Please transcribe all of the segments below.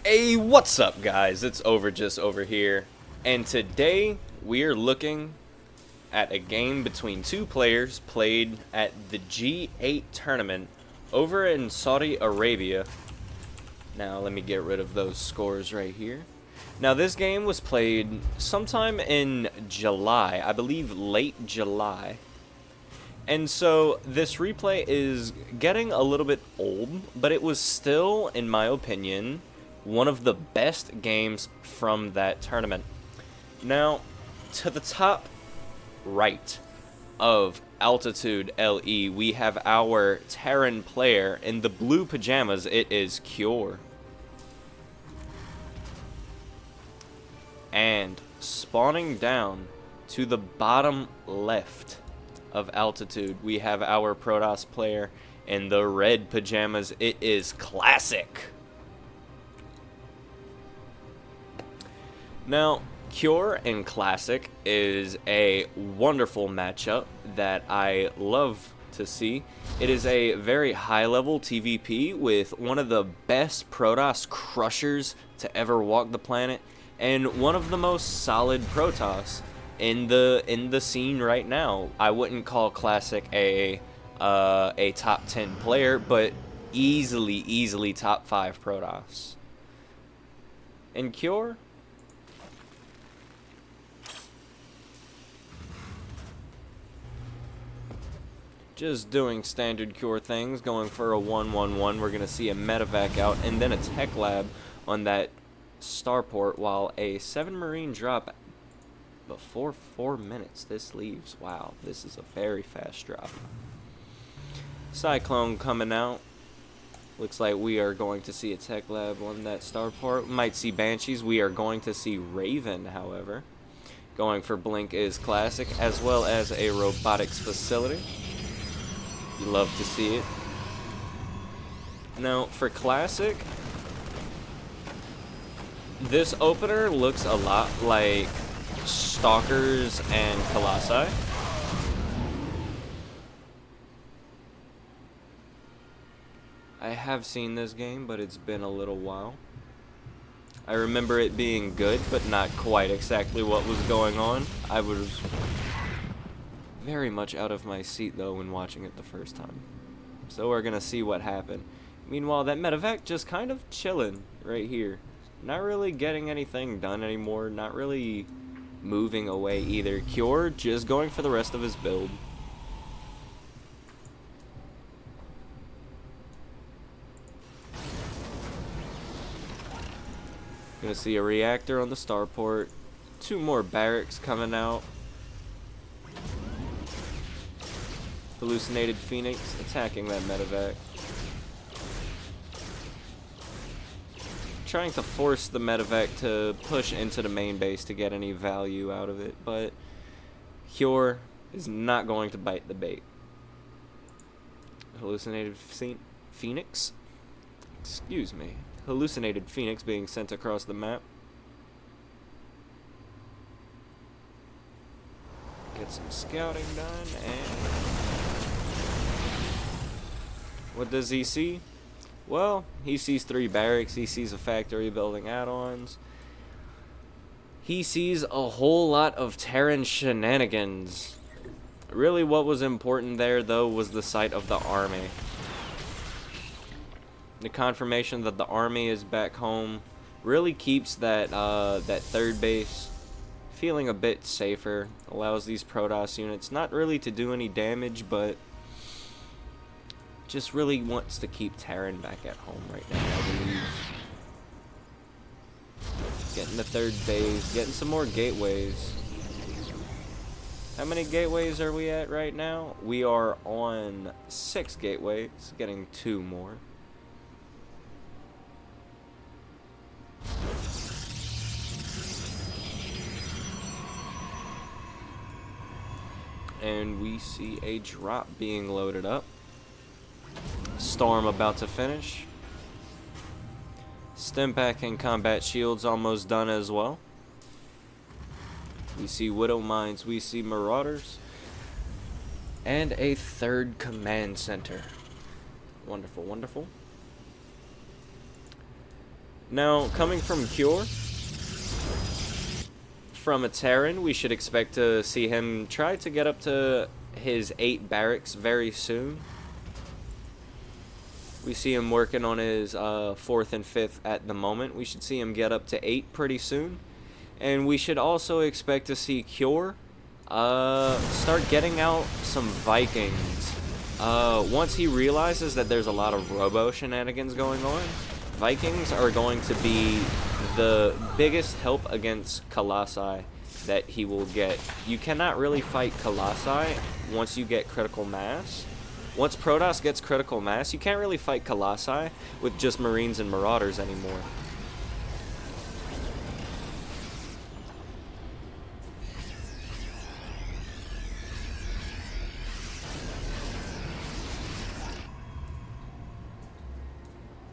Hey, what's up guys? It's Overjust over here, and today we are looking at a game between two players played at the G8 tournament over in Saudi Arabia. Now let me get rid of those scores right here. Now this game was played sometime in July, I believe late July. And so this replay is getting a little bit old, but it was still, in my opinion, one of the best games from that tournament. Now, to the top right of Altitude LE, we have our Terran player in the blue pajamas. It is Cure. And spawning down to the bottom left of Altitude, we have our Protoss player in the red pajamas. It is Classic. Now, Cure and Classic is a wonderful matchup that I love to see. It is a very high-level TVP with one of the best Protoss crushers to ever walk the planet, and one of the most solid Protoss in the scene right now. I wouldn't call Classic a top 10 player, but easily top 5 Protoss. And Cure, just doing standard Cure things, going for a 1-1-1. We're going to see a medevac out and then a tech lab on that starport, while a 7 Marine drop before 4 minutes. This leaves. Wow, this is a very fast drop. Cyclone coming out. Looks like we are going to see a tech lab on that starport. Might see Banshees. We are going to see Raven, however. Going for Blink is Classic, as well as a robotics facility. You love to see it. Now, for Classic, this opener looks a lot like Stalkers and Colossi. I have seen this game, but it's been a little while. I remember it being good, but not quite exactly what was going on. I was very much out of my seat, though, when watching it the first time. So we're gonna see what happened. Meanwhile, that medevac just kind of chilling right here. Not really getting anything done anymore. Not really moving away either. Cure just going for the rest of his build. Gonna see a reactor on the starport. 2 more barracks coming out. Hallucinated Phoenix attacking that medevac. Trying to force the medevac to push into the main base to get any value out of it, but Cure is not going to bite the bait. Hallucinated Phoenix? Excuse me. Hallucinated Phoenix being sent across the map. Get some scouting done, and what does he see? Well, he sees 3 barracks, he sees a factory building add-ons. He sees a whole lot of Terran shenanigans. Really what was important there, though, was the sight of the army. The confirmation that the army is back home really keeps that that third base feeling a bit safer. Allows these Protoss units not really to do any damage, but just really wants to keep Terran back at home right now, I believe. Getting the third base, getting some more gateways. How many gateways are we at right now? We are on 6 gateways, getting 2 more. And we see a drop being loaded up. Storm about to finish. Stimpak and combat shields almost done as well. We see Widow Mines, we see Marauders, and a 3rd command center. Wonderful, wonderful. Now, coming from Cure, from a Terran, we should expect to see him try to get up to his 8 barracks very soon. We see him working on his 4th and 5th at the moment. We should see him get up to 8 pretty soon. And we should also expect to see Cure start getting out some Vikings. Once he realizes that there's a lot of robo shenanigans going on, Vikings are going to be the biggest help against Colossi that he will get. You cannot really fight Colossi once you get critical mass. Once Protoss gets critical mass, you can't really fight Colossi with just Marines and Marauders anymore.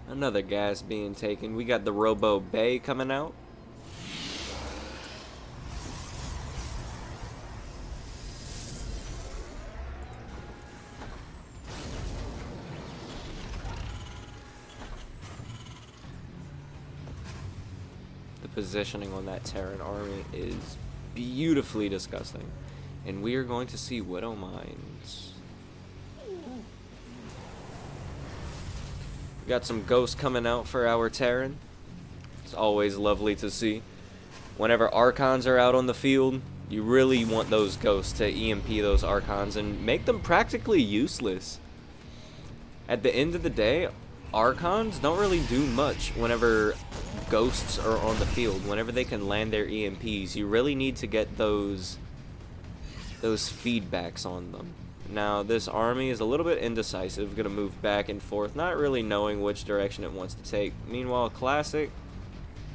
Another gas being taken. We got the Robo Bay coming out. The positioning on that Terran army is beautifully disgusting. And we are going to see Widow Mines. We got some ghosts coming out for our Terran. It's always lovely to see. Whenever Archons are out on the field, you really want those ghosts to EMP those Archons and make them practically useless. At the end of the day, Archons don't really do much whenever ghosts are on the field. Whenever they can land their EMPs, you really need to get those feedbacks on them. Now, this army is a little bit indecisive, going to move back and forth, not really knowing which direction it wants to take. Meanwhile, Classic,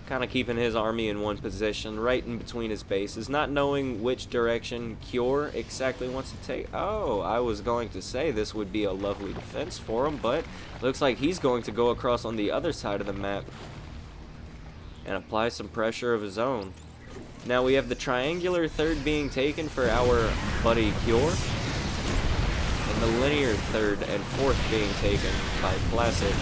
kind of keeping his army in one position, right in between his bases, not knowing which direction Cure exactly wants to take. Oh, I was going to say this would be a lovely defense for him, but looks like he's going to go across on the other side of the map and apply some pressure of his own. Now, we have the triangular 3rd being taken for our buddy Cure. And the linear 3rd and 4th being taken by Classic.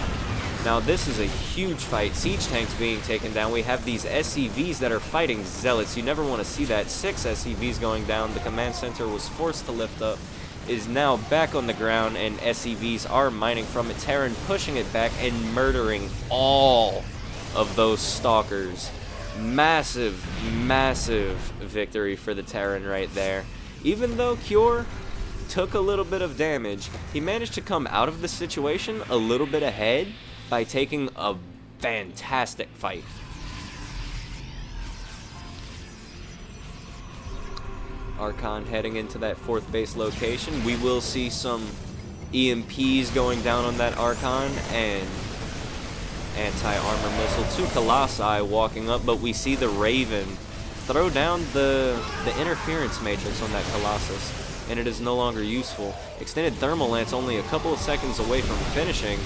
Now this is a huge fight. Siege tanks being taken down. We have these SCVs that are fighting Zealots. You never want to see that. 6 SCVs going down. The command center was forced to lift up. Is now back on the ground, and SCVs are mining from it. Terran pushing it back and murdering all of those stalkers. Massive, massive victory for the Terran right there. Even though Cure took a little bit of damage, he managed to come out of the situation a little bit ahead by taking a fantastic fight. Archon heading into that 4th base location. We will see some EMPs going down on that Archon and anti-armor missile to Colossi walking up, but we see the Raven throw down the interference matrix on that Colossus, and it is no longer useful. Extended Thermal Lance only a couple of seconds away from finishing,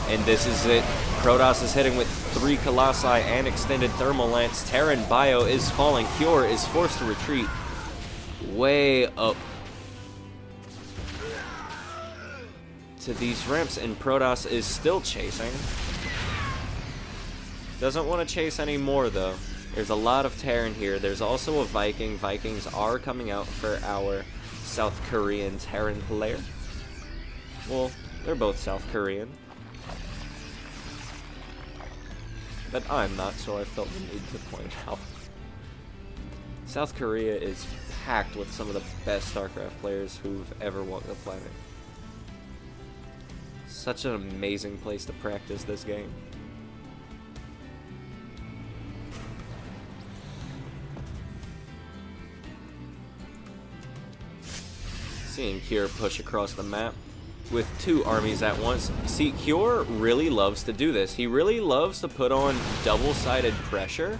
and this is it. Protoss is hitting with 3 Colossi and Extended Thermal Lance. Terran Bio is falling. Cure is forced to retreat way up to these ramps, and Protoss is still chasing. Doesn't want to chase anymore though. There's a lot of Terran here. There's also a Viking. Vikings are coming out for our South Korean Terran player. Well, they're both South Korean. But I'm not, so I felt the need to point out. South Korea is packed with some of the best StarCraft players who've ever walked the planet. Such an amazing place to practice this game. Seeing Cure push across the map with 2 armies at once. See, Cure really loves to do this. He really loves to put on double-sided pressure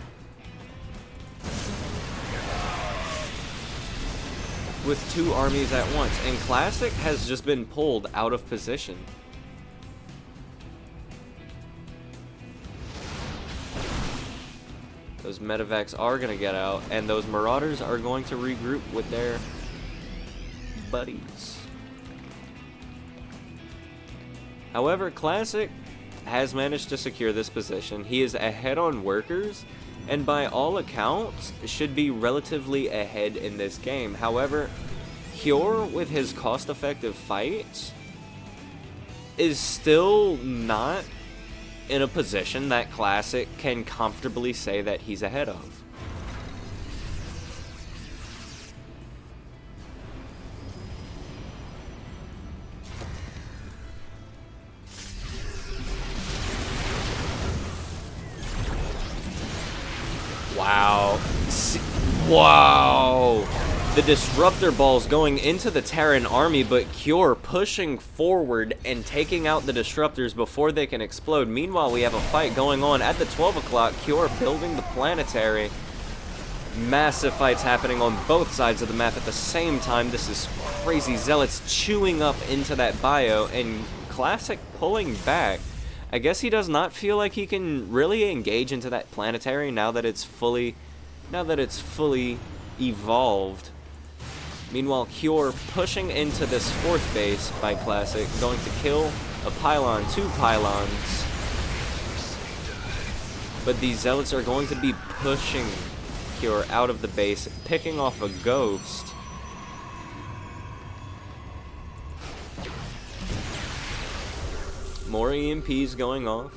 with 2 armies at once, and Classic has just been pulled out of position. Those medevacs are going to get out, and those Marauders are going to regroup with their buddies. However, Classic has managed to secure this position. He is ahead on workers, and by all accounts, should be relatively ahead in this game. However, Cure, with his cost-effective fights, is still not in a position that Classic can comfortably say that he's ahead of. Wow. Wow. The Disruptor Balls going into the Terran army, but Cure pushing forward and taking out the Disruptors before they can explode. Meanwhile, we have a fight going on at the 12 o'clock. Cure building the planetary. Massive fights happening on both sides of the map at the same time. This is crazy. Zealots chewing up into that bio, and Classic pulling back. I guess he does not feel like he can really engage into that planetary now that it's fully evolved. Meanwhile, Cure pushing into this 4th base by Classic, going to kill a pylon, 2 pylons. But these Zealots are going to be pushing Cure out of the base, picking off a ghost. More EMPs going off.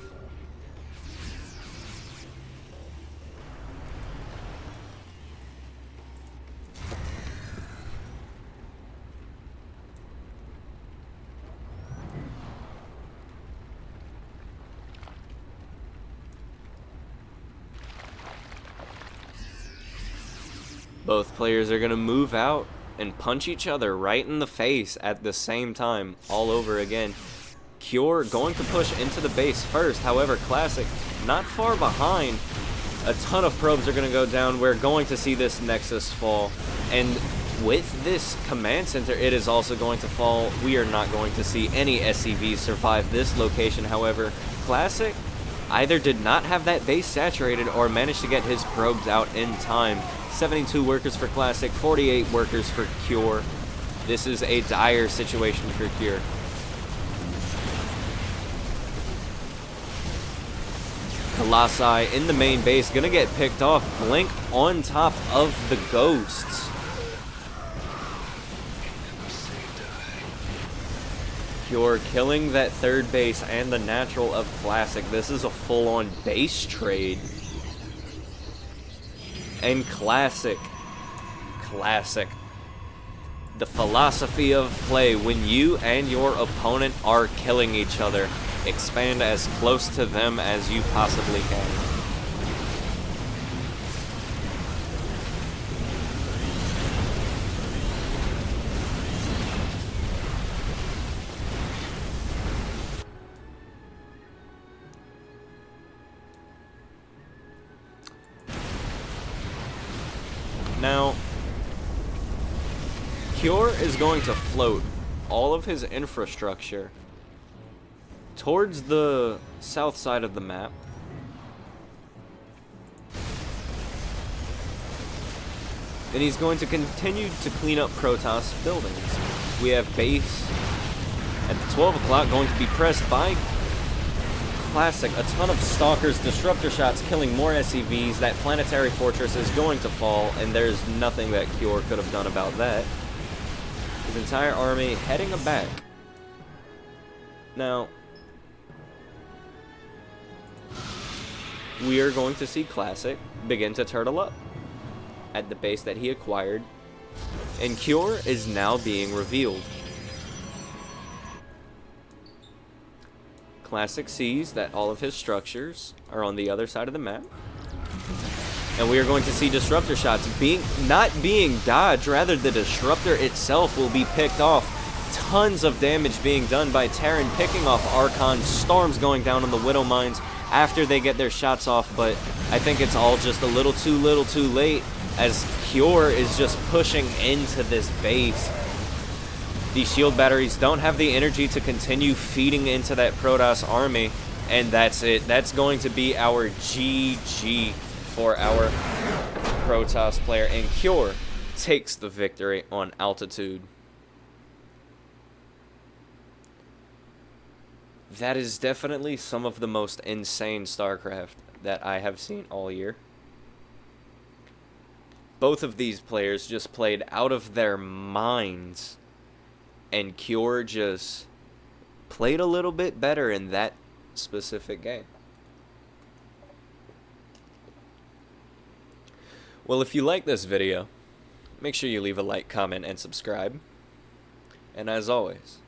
Both players are going to move out and punch each other right in the face at the same time, all over again. Cure going to push into the base first, however, Classic not far behind. A ton of probes are going to go down. We're going to see this Nexus fall, and with this command center, it is also going to fall. We are not going to see any SCVs survive this location. However, Classic either did not have that base saturated or managed to get his probes out in time. 72 workers for Classic, 48 workers for Cure. This is a dire situation for Cure. Colossi in the main base, gonna get picked off. Blink on top of the ghosts. Cure killing that 3rd base and the natural of Classic. This is a full-on base trade. And Classic. The philosophy of play: when you and your opponent are killing each other, expand as close to them as you possibly can. Now, Cure is going to float all of his infrastructure towards the south side of the map. And he's going to continue to clean up Protoss buildings. We have base at the 12 o'clock going to be pressed by Classic. A ton of Stalkers, Disruptor shots killing more SCVs. That planetary fortress is going to fall, and there's nothing that Cure could have done about that. His entire army heading back. Now, we are going to see Classic begin to turtle up at the base that he acquired, and Cure is now being revealed. Classic sees that all of his structures are on the other side of the map, and we are going to see Disruptor shots not being dodged, rather the Disruptor itself will be picked off. Tons of damage being done by Terran, picking off Archon. Storms going down on the Widow Mines after they get their shots off, but I think it's all just a little too late, as Cure is just pushing into this base. These shield batteries don't have the energy to continue feeding into that Protoss army, and that's it. That's going to be our GG for our Protoss player, and Cure takes the victory on altitude. That is definitely some of the most insane StarCraft that I have seen all year. Both of these players just played out of their minds, and Cure just played a little bit better in that specific game. Well, if you like this video, make sure you leave a like, comment, and subscribe. And as always,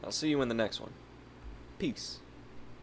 I'll see you in the next one. Peace.